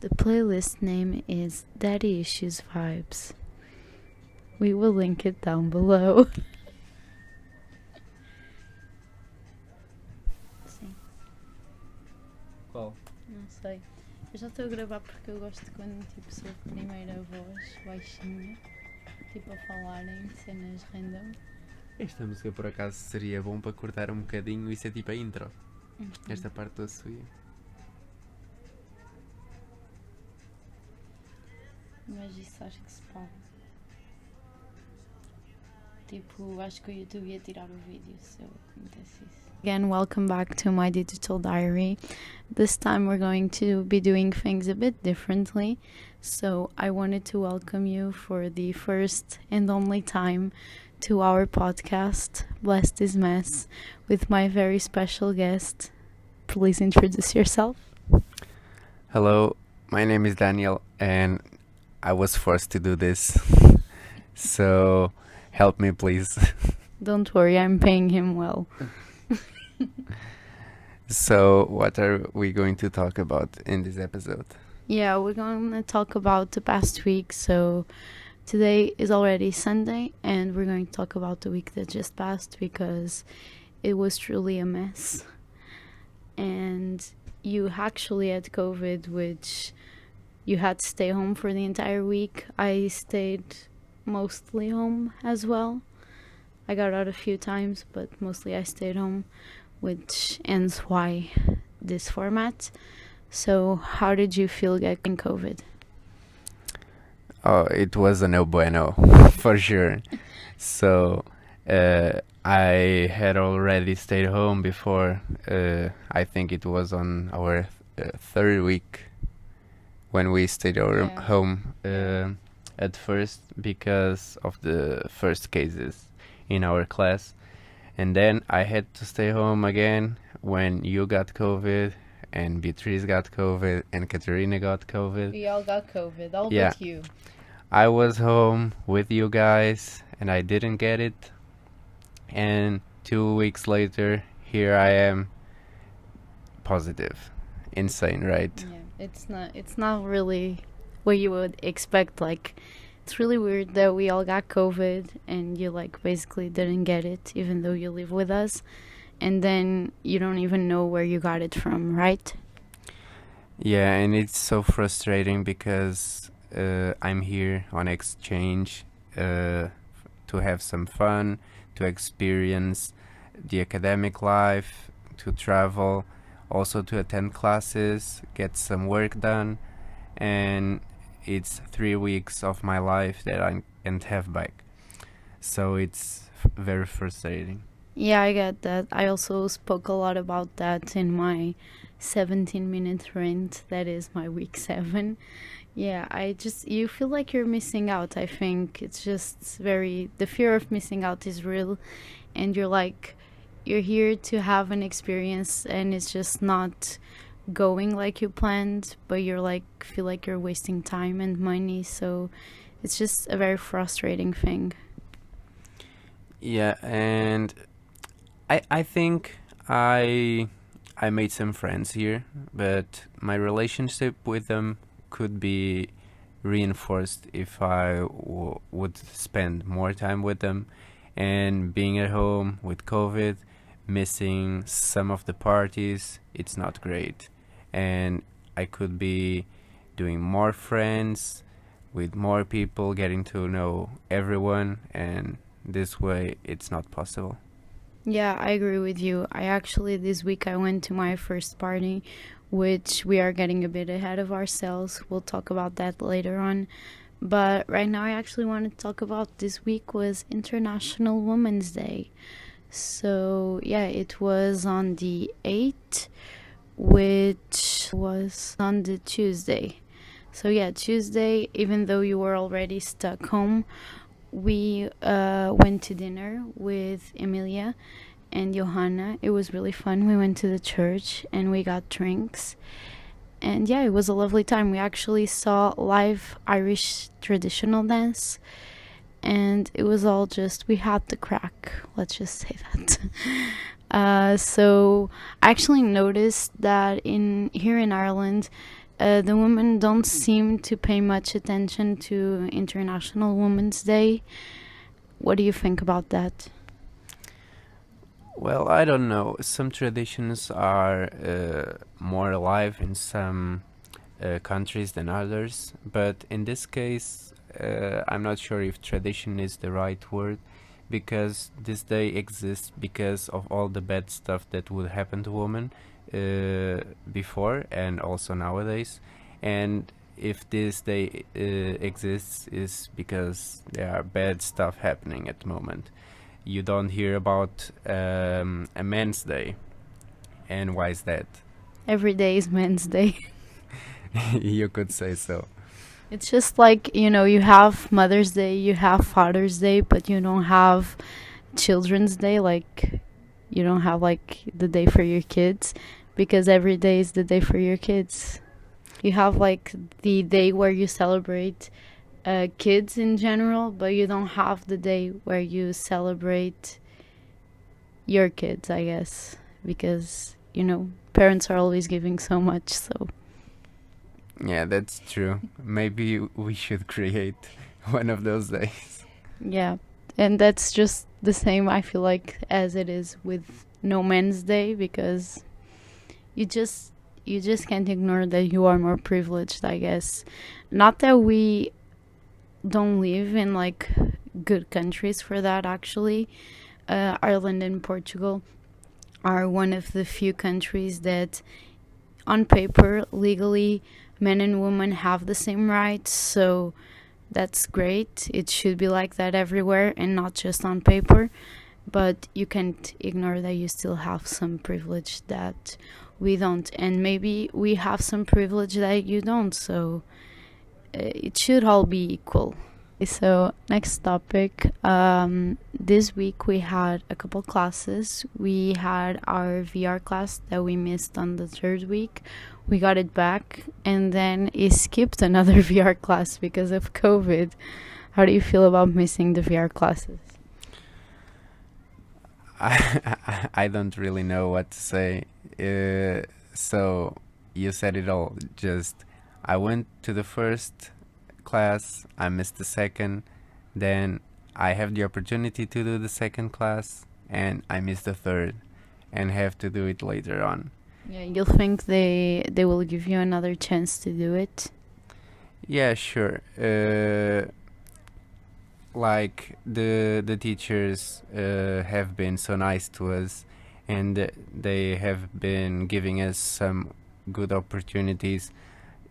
The playlist name is Daddy Issues Vibes. We will link it down below. Sim, Qual? não sei. Eu já estou a gravar porque eu gosto quando sou a primeira voz baixinha, a falarem cenas random. Esta música por acaso seria bom para cortar um bocadinho e ser tipo a intro. Uhum. Esta parte da sua. Mas isso acho que se paga. Acho que o YouTube ia tirar o vídeo se eu acontecesse isso. Again, welcome back to my digital diary. This time we're going to be doing things a bit differently. So I wanted to welcome you for the first and only time to our podcast, Bless This Mess, with my very special guest. Please introduce yourself. Hello, my name is Daniel and I was forced to do this. So help me please. Don't worry, I'm paying him well. So what are we going to talk about in this episode? Yeah, we're going to talk about the past week. So today is already Sunday, and we're going to talk about the week that just passed because it was truly a mess. And you actually had COVID, which you had to stay home for the entire week. I stayed mostly home as well. I got out a few times, but mostly I stayed home, which ends why this format. So how did you feel getting COVID? Oh, it was a no bueno, for sure. So I had already stayed home before. I think it was on our third week when we stayed home at first because of the first cases in our class. And then I had to stay home again when you got COVID and Beatrice got COVID and Katerina got COVID. We all got COVID, all Yeah. but you. I was home with you guys and I didn't get it. And 2 weeks later, here I am, positive. Insane, right? Yeah, it's not really what you would expect. Like, it's really weird that we all got COVID and you basically didn't get it, even though you live with us, and then you don't even know where you got it from, right? Yeah, and it's so frustrating because I'm here on exchange to have some fun, to experience the academic life, to travel, also to attend classes, get some work done, and it's 3 weeks of my life that I can't have back. So it's very frustrating. Yeah, I get that. I also spoke a lot about that in my 17-minute rant. That is my week 7. Yeah, you feel like you're missing out. I think it's just the fear of missing out is real, and you're here to have an experience and it's just not going like you planned, but you're feel like you're wasting time and money, so it's just a very frustrating thing. Yeah, and I think I made some friends here, but my relationship with them could be reinforced if I would spend more time with them. And being at home with COVID, missing some of the parties, it's not great. And I could be doing more friends with more people, getting to know everyone, and this way it's not possible. Yeah, I agree with you. This week I went to my first party, which we are getting a bit ahead of ourselves. We'll talk about that later on. But right now I actually want to talk about this week was International Women's Day. So yeah, it was on the 8th, which was on the Tuesday. So yeah, Tuesday, even though you were already stuck home, we went to dinner with Emilia and Johanna. It was really fun. We went to the church and we got drinks. And yeah, it was a lovely time. We actually saw live Irish traditional dance. And it was all we had the crack. Let's just say that. So I actually noticed that here in Ireland, the women don't seem to pay much attention to International Women's Day. What do you think about that? Well, I don't know. Some traditions are more alive in some countries than others, but in this case, I'm not sure if tradition is the right word, because this day exists because of all the bad stuff that would happen to women before and also nowadays. And if this day exists, is because there are bad stuff happening at the moment. You don't hear about a Men's Day. And why is that? Every day is Men's Day. You could say so. It's just like, you have Mother's Day, you have Father's Day, but you don't have Children's Day. Like, you don't have, like, the day for your kids, because every day is the day for your kids. You have, like, the day where you celebrate kids in general, but you don't have the day where you celebrate your kids, I guess, because, parents are always giving so much, so. Yeah, that's true. Maybe we should create one of those days. Yeah, and that's just the same, I feel like, as it is with No Men's Day, because you just can't ignore that you are more privileged, I guess. Not that we don't live in, like, good countries for that, actually. Ireland and Portugal are one of the few countries that, on paper, legally, men and women have the same rights, so that's great. It should be like that everywhere and not just on paper. But you can't ignore that you still have some privilege that we don't. And maybe we have some privilege that you don't, so it should all be equal. So, next topic. This week we had a couple classes. We had our VR class that we missed on the third week. We got it back, and then it skipped another VR class because of COVID. How do you feel about missing the VR classes? I don't really know what to say. So you said it all. Just I went to the first class, I missed the second, then I have the opportunity to do the second class, and I missed the third, and have to do it later on. Yeah, you think they will give you another chance to do it? Yeah, sure. Like the teachers have been so nice to us, and they have been giving us some good opportunities.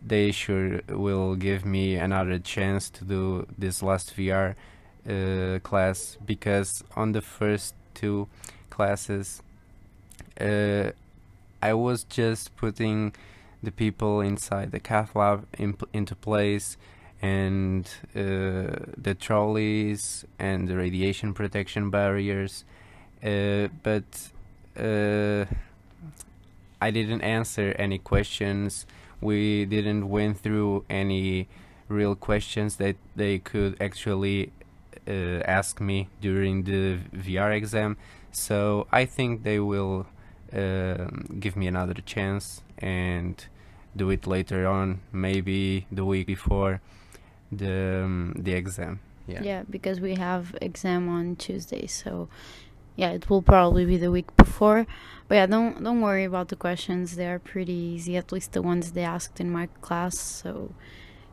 They sure will give me another chance to do this last VR class, because on the first two classes uh, I was just putting the people inside the cath lab into place, and the trolleys and the radiation protection barriers, but I didn't answer any questions. We didn't went through any real questions that they could actually ask me during the VR exam. So I think they will give me another chance and do it later on, maybe the week before the exam. Yeah. Yeah, because we have exam on Tuesday, so yeah, it will probably be the week before. But yeah, don't worry about the questions. They are pretty easy, at least the ones they asked in my class. So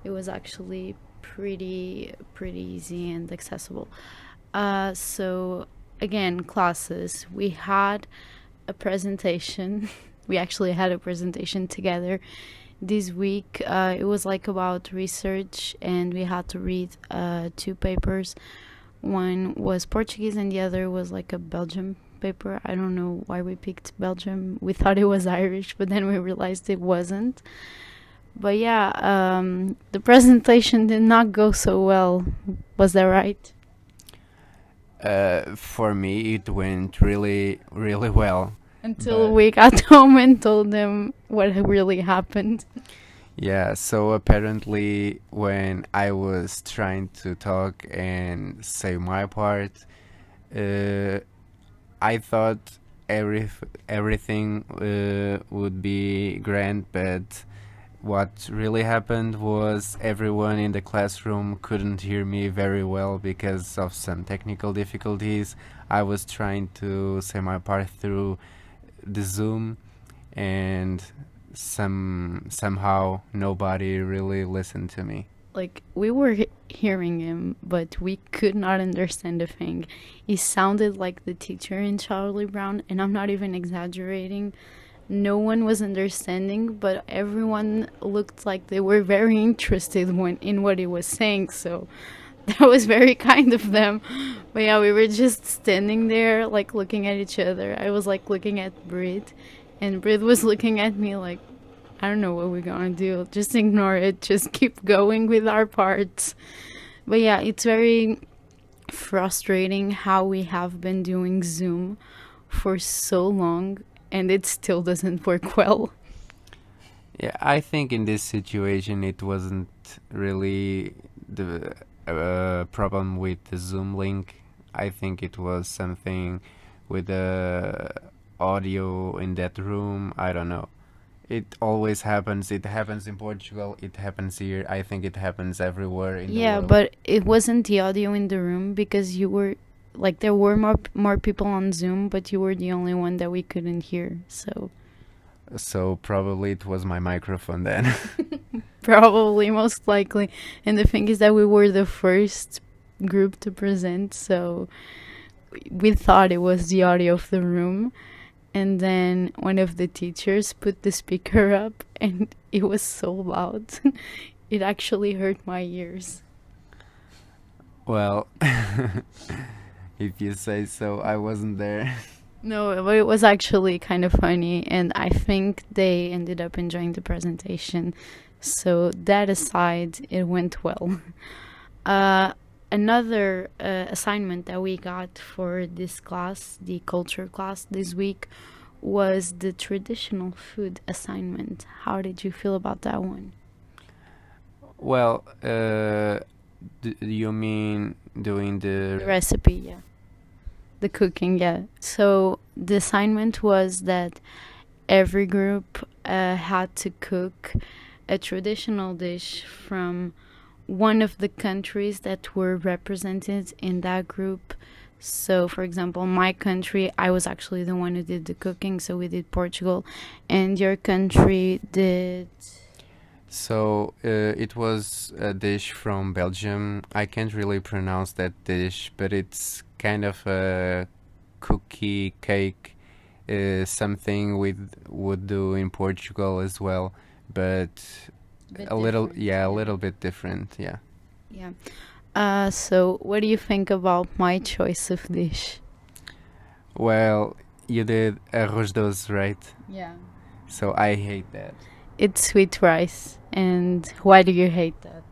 it was actually pretty easy and accessible. So again, classes. We had a presentation. We actually had a presentation together this week. It was like about research, and we had to read two papers. One was Portuguese and the other was like a Belgium paper. I don't know why we picked Belgium. We thought it was Irish, but then we realized it wasn't. But yeah, the presentation did not go so well. Was that right? For me, it went really, really well. Until we got home and told them what really happened. Yeah, so apparently when I was trying to talk and say my part, I thought everything would be grand, but what really happened was everyone in the classroom couldn't hear me very well because of some technical difficulties. I was trying to say my part through the Zoom, and somehow nobody really listened to me. Like, we were hearing him, but we could not understand a thing. He sounded like the teacher in Charlie Brown, and I'm not even exaggerating. No one was understanding, but everyone looked like they were very interested in what he was saying, so that was very kind of them. But yeah, we were just standing there, like, looking at each other. I was, like, looking at Brit, and Brit was looking at me like, I don't know what we're gonna do. Just ignore it. Just keep going with our parts. But yeah, it's very frustrating how we have been doing Zoom for so long and it still doesn't work well. Yeah, I think in this situation it wasn't really the problem with the Zoom link. I think it was something with the audio in that room. I don't know. It always happens. It happens in Portugal. It happens here. I think it happens everywhere in the Yeah, world. but it wasn't the audio in the room because you were like there were more people on Zoom, but you were the only one that we couldn't hear. So probably it was my microphone then. Probably, most likely. And the thing is that we were the first group to present, so we thought it was the audio of the room. And then one of the teachers put the speaker up, and it was so loud. It actually hurt my ears. Well, if you say so, I wasn't there. No, but it was actually kind of funny, and I think they ended up enjoying the presentation. So that aside, it went well. Another assignment that we got for this class, the culture class this week, was the traditional food assignment. How did you feel about that one? Well, do you mean doing The the... recipe, yeah. The cooking, yeah. So the assignment was that every group had to cook a traditional dish from one of the countries that were represented in that group. So, for example, my country, I was actually the one who did the cooking, so we did Portugal, and your country did. So, it was a dish from Belgium. I can't really pronounce that dish, but it's kind of a cookie cake, something we would do in Portugal as well, but Bit a little, different, yeah, a yeah. little bit different, yeah. Yeah. So what do you think about my choice of dish? Well, you did arroz doce, right? Yeah. So I hate that. It's sweet rice. And why do you hate that?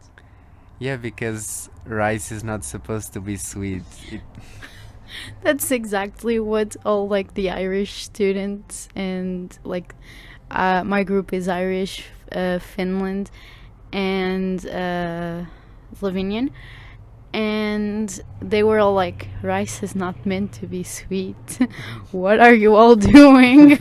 Yeah, because rice is not supposed to be sweet. That's exactly what all like the Irish students and like my group is Irish, Finland, and Slovenian, and they were all like, rice is not meant to be sweet. What are you all doing?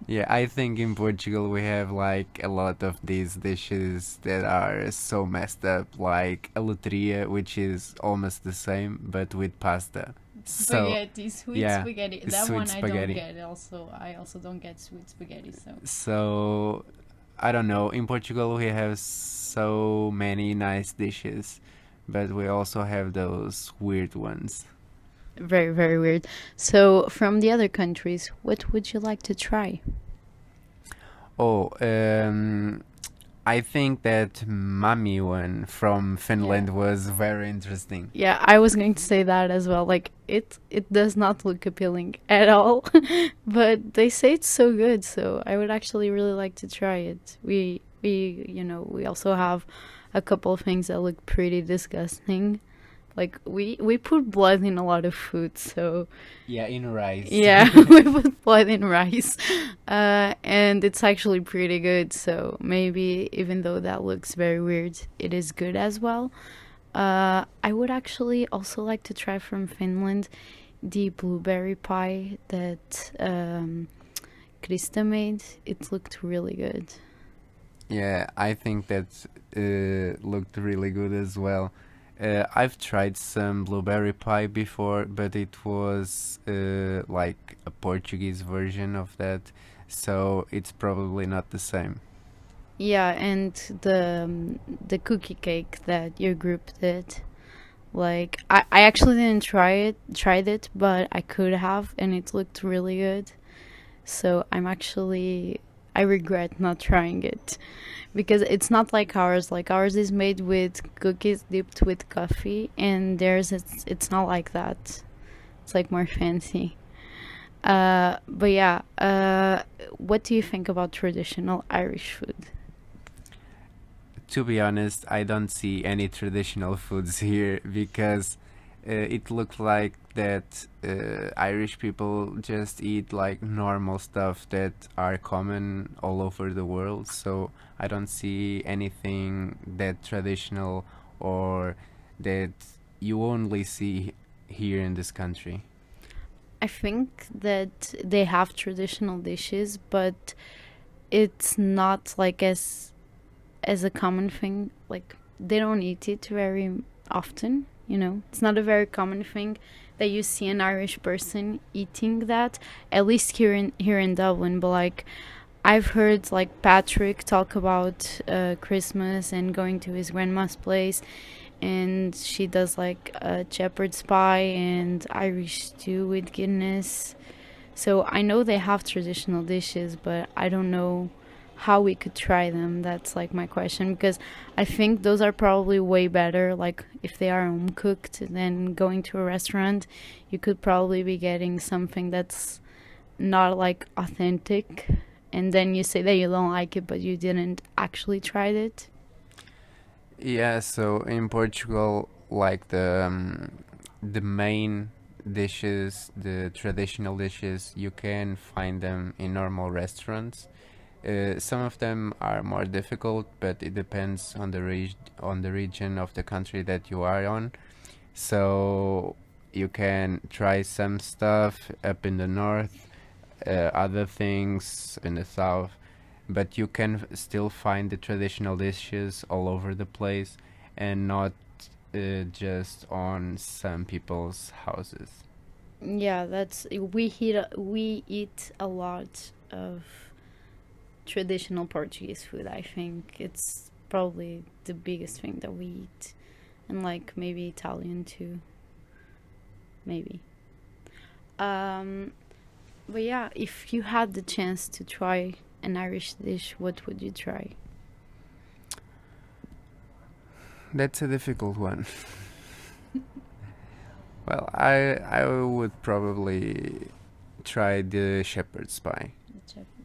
Yeah, I think in Portugal we have like a lot of these dishes that are so messed up, like a loteria, which is almost the same but with pasta. So Spaghetti, sweet yeah, spaghetti. it's That sweet one I don't spaghetti. get. Also, I also don't get sweet spaghetti. So So I don't know. In Portugal we have so many nice dishes, but we also have those weird ones. very, very weird. So from the other countries, what would you like to try? Oh, I think that Mami one from Finland Yeah. was very interesting. Yeah, I was going to say that as well. Like it does not look appealing at all, but they say it's so good. So I would actually really like to try it. We also have a couple of things that look pretty disgusting. Like we put blood in a lot of food, so Yeah, in rice. yeah, we put blood in rice, and it's actually pretty good. So maybe even though that looks very weird, it is good as well. I would actually also like to try from Finland the blueberry pie that Krista made. It looked really good. Yeah, I think that looked really good as well. I've tried some blueberry pie before, but it was like a Portuguese version of that, so it's probably not the same. Yeah, and the cookie cake that your group did. Like I actually didn't tried it, but I could have, and it looked really good. So I regret not trying it because it's not like ours. Like ours is made with cookies dipped with coffee, and theirs it's not like that. It's like more fancy. But yeah, what do you think about traditional Irish food? To be honest, I don't see any traditional foods here because it looked like that Irish people just eat like normal stuff that are common all over the world. So I don't see anything that traditional or that you only see here in this country. I think that they have traditional dishes, but it's not like as a common thing. Like they don't eat it very often. You know, it's not a very common thing that you see an Irish person eating that. At least here in Dublin, but like I've heard like Patrick talk about Christmas and going to his grandma's place, and she does like a shepherd's pie and Irish stew with Guinness. So I know they have traditional dishes, but I don't know how we could try them. That's like my question because I think those are probably way better. Like if they are home cooked, than going to a restaurant. You could probably be getting something that's not like authentic, and then you say that you don't like it, but you didn't actually try it. Yeah, so in Portugal, like the main dishes, the traditional dishes, you can find them in normal restaurants. Some of them are more difficult, but it depends on on the region of the country that you are on. So you can try some stuff up in the north, other things in the south, but you can still find the traditional dishes all over the place and not just on some people's houses. Yeah, that's we eat a lot of traditional Portuguese food. I think it's probably the biggest thing that we eat, and like maybe Italian too, maybe. Um, but yeah, if you had the chance to try an Irish dish, what would you try? That's a difficult one. Well, I would probably try the shepherd's pie.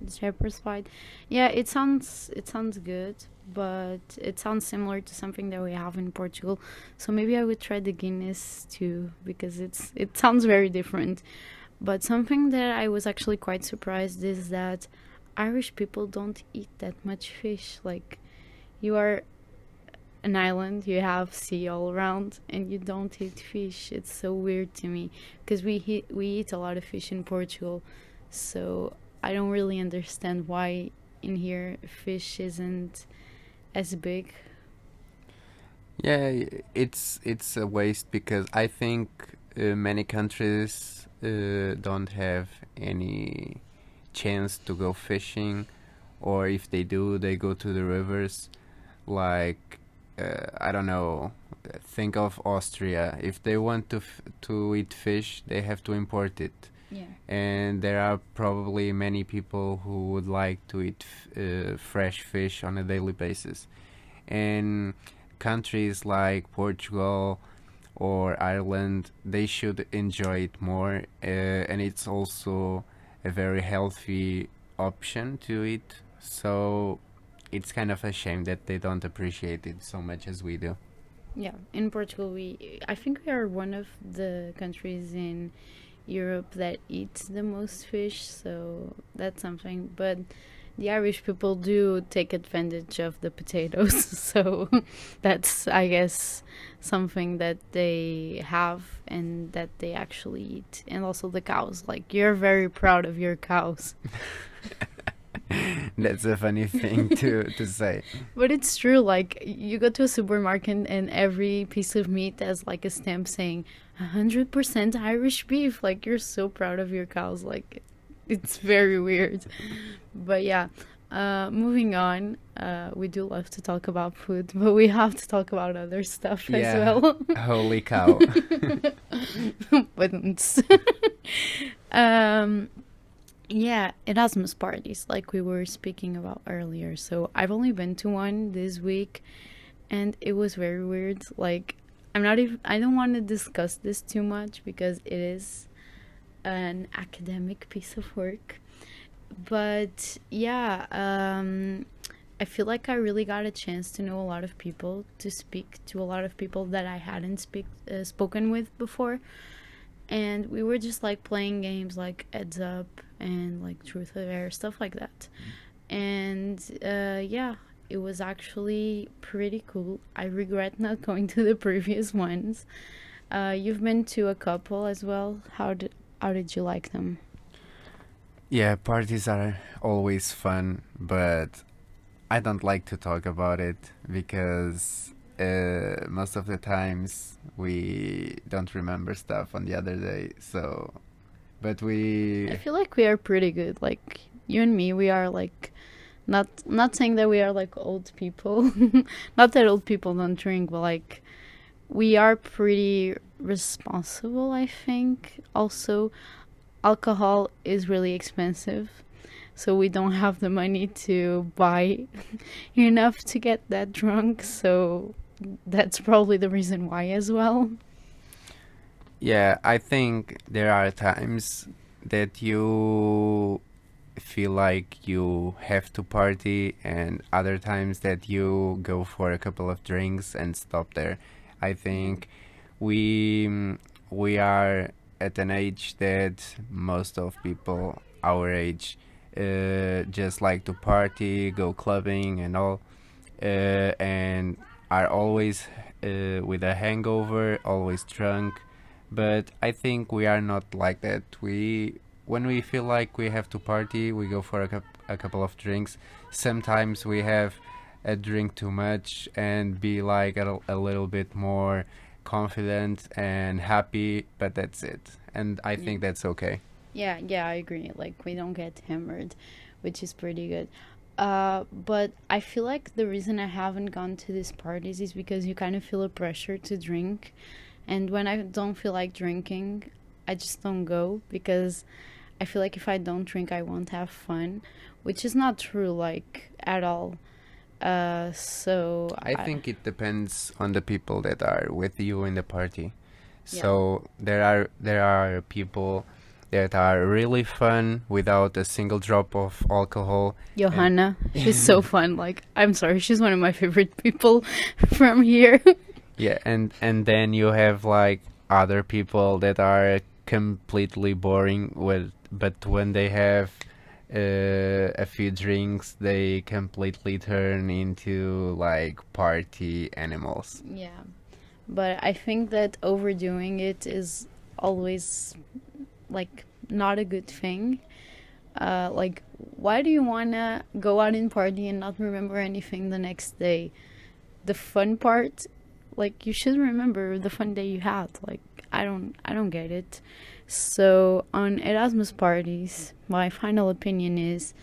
The shepherd's pie. Yeah, it sounds good, but it sounds similar to something that we have in Portugal. So maybe I would try the Guinness too because it sounds very different. But something that I was actually quite surprised is that Irish people don't eat that much fish. Like you are an island, you have sea all around, and you don't eat fish. It's so weird to me because we eat a lot of fish in Portugal, so I don't really understand why in here fish isn't as big. Yeah, it's a waste because I think many countries don't have any chance to go fishing, or if they do, they go to the rivers. Like I don't know. Think of Austria. If they want to eat fish, they have to import it, Yeah. and there are probably many people who would like to eat fresh fish on a daily basis. And countries like Portugal or Ireland, they should enjoy it more, and it's also a very healthy option to eat. So it's kind of a shame that they don't appreciate it so much as we do. Yeah, in Portugal, I think we are one of the countries in Europe that eats the most fish, so that's something. But the Irish people do take advantage of the potatoes, so that's, I guess, something that they have and that they actually eat. And also the cows. Like, you're very proud of your cows. That's a funny thing to say. But it's true. Like you go to a supermarket and every piece of meat has like a stamp saying 100% Irish beef. Like you're so proud of your cows. Like it's very weird. But yeah, moving on. We do love to talk about food, but we have to talk about other stuff as Yeah. well. Holy cow. But um, yeah, Erasmus parties, like we were speaking about earlier. So I've only been to one this week, and it was very weird. Like, I'm not even. I don't want to discuss this too much because it is an academic piece of work. But yeah, I feel like I really got a chance to know a lot of people, to speak to a lot of people that I hadn't spoken with before, and we were just like playing games like Heads Up and like Truth or Dare, stuff like that. And yeah, it was actually pretty cool. I regret not going to the previous ones. You've been to a couple as well. How did you like them? Yeah, parties are always fun, but I don't like to talk about it because most of the times we don't remember stuff on the other day. So, but I we, feel like we are pretty good. Like you and me, we are like not saying that we are like old people. Not that old people don't drink, but like we are pretty responsible, I think. Also, alcohol is really expensive, so we don't have the money to buy enough to get that drunk. So that's probably the reason why as well. yeah, I think there are times that you feel like you have to party, and other times that you go for a couple of drinks and stop there. I think we we are at an age that most of people our age just like to party, go clubbing and all, and are always with a hangover, always drunk. But I think we are not like that. When we feel like we have to party, we go for a couple of drinks. Sometimes we have a drink too much and be like a little bit more confident and happy, but that's it. And I Yeah. think that's okay. Yeah, yeah, I agree. Like we don't get hammered, which is pretty good. But I feel like the reason I haven't gone to these parties is because you kind of feel a pressure to drink. And when I don't feel like drinking, I just don't go because I feel like if I don't drink, I won't have fun, which is not true, like at all. So I think it depends on the people that are with you in the party. yeah, So there are people that are really fun without a single drop of alcohol, and Johanna, she's so fun. Like, I'm sorry, she's one of my favorite people from here. yeah, and then you have like other people that are completely boring with, but when they have a few drinks, they completely turn into like party animals. Yeah, but I think that overdoing it is always like not a good thing. Like, why do you wanna go out and party and not remember anything the next day? The fun part, like you should remember the fun day you had. Like, I don't get it. So on Erasmus parties, my final opinion is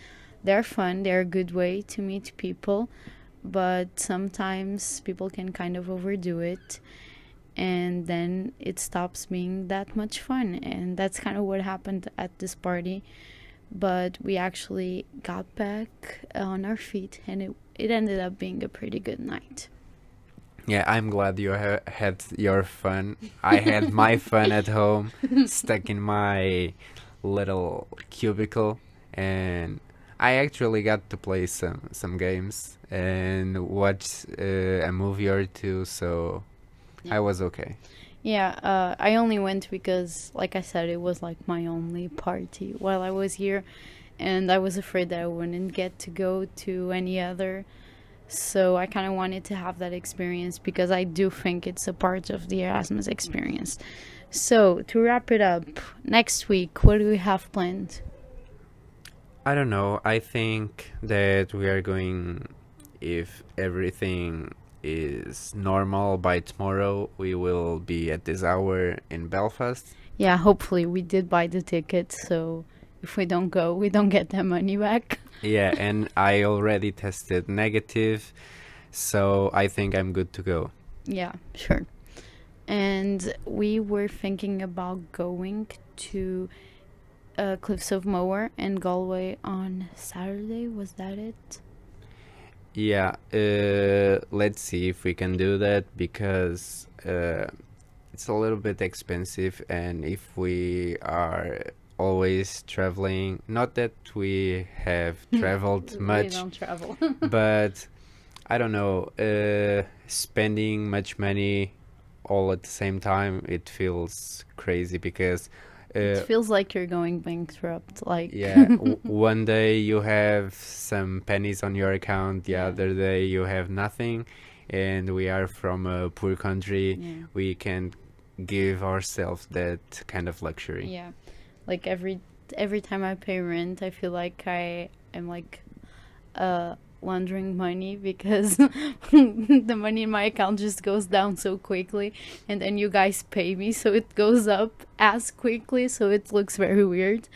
they're fun. They're a good way to meet people, but sometimes people can kind of overdo it, and then it stops being that much fun. And that's kind of what happened at this party. But we actually got back on our feet, and it ended up being a pretty good night. Yeah, I'm glad you had your fun. I had my fun at home, stuck in my little cubicle, and I actually got to play some games and watch a movie or two, so Yeah. I was okay. Yeah, I only went because, like I said, it was like my only party while I was here, and I was afraid that I wouldn't get to go to any other. So I kind of wanted to have that experience because I do think it's a part of the Erasmus experience. So to wrap it up, next week, what do we have planned? I don't know. I think that we are going, if everything is normal by tomorrow, we will be at this hour in Belfast. Yeah, hopefully we did buy the ticket, so if we don't go, we don't get that money back. Yeah, and I already tested negative, so I think I'm good to go. Yeah, sure. And we were thinking about going to Cliffs of Moher and Galway on Saturday. Was that it? Yeah, let's see if we can do that because it's a little bit expensive, and if we are always traveling, not that we have traveled We much, don't travel. but I don't know, spending much money all at the same time, it feels crazy because It feels like you're going bankrupt. Like, yeah, one day you have some pennies on your account, the Yeah. other day you have nothing, and we are from a poor country. yeah. We can give ourselves that kind of luxury. Yeah, like every time I pay rent, I feel like I am like laundering money because the money in my account just goes down so quickly, and then you guys pay me, so it goes up as quickly, so it looks very weird.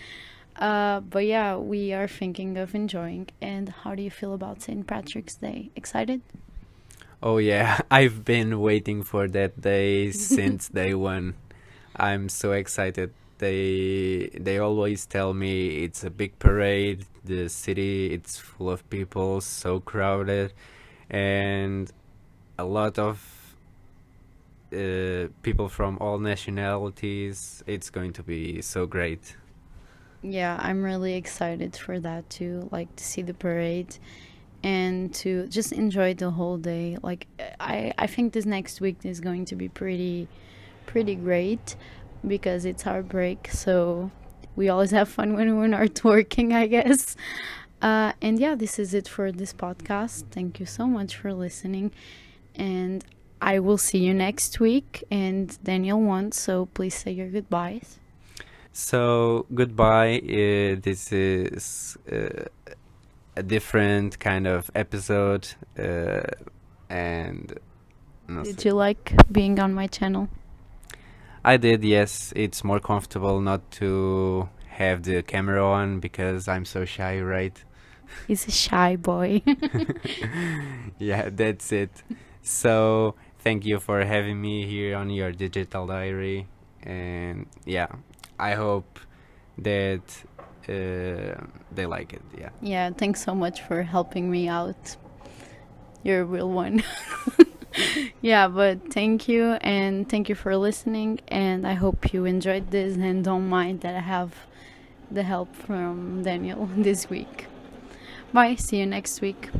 But yeah, we are thinking of enjoying. And how do you feel about St. Patrick's Day? Excited? Oh yeah, I've been waiting for that day since day one. I'm so excited. They always tell me it's a big parade. The city it's full of people, so crowded, and a lot of people from all nationalities. It's going to be so great. Yeah, I'm really excited for that too, like to see the parade and to just enjoy the whole day. Like I think this next week is going to be pretty great because it's our break, so we always have fun when we're not working, I guess. And yeah, this is it for this podcast. Thank you so much for listening, and I will see you next week. And Daniel won, so please say your goodbyes. So goodbye. This is a different kind of episode, and no, Did you like being on my channel? I did. Yes, it's more comfortable not to have the camera on because I'm so shy, right? He's a shy boy. Yeah, that's it. So thank you for having me here on your digital diary, and yeah, I hope that they like it. Yeah. Yeah, thanks so much for helping me out. You're a real one. Yeah, but thank you, and thank you for listening, and I hope you enjoyed this and don't mind that I have the help from Daniel this week. Bye, see you next week.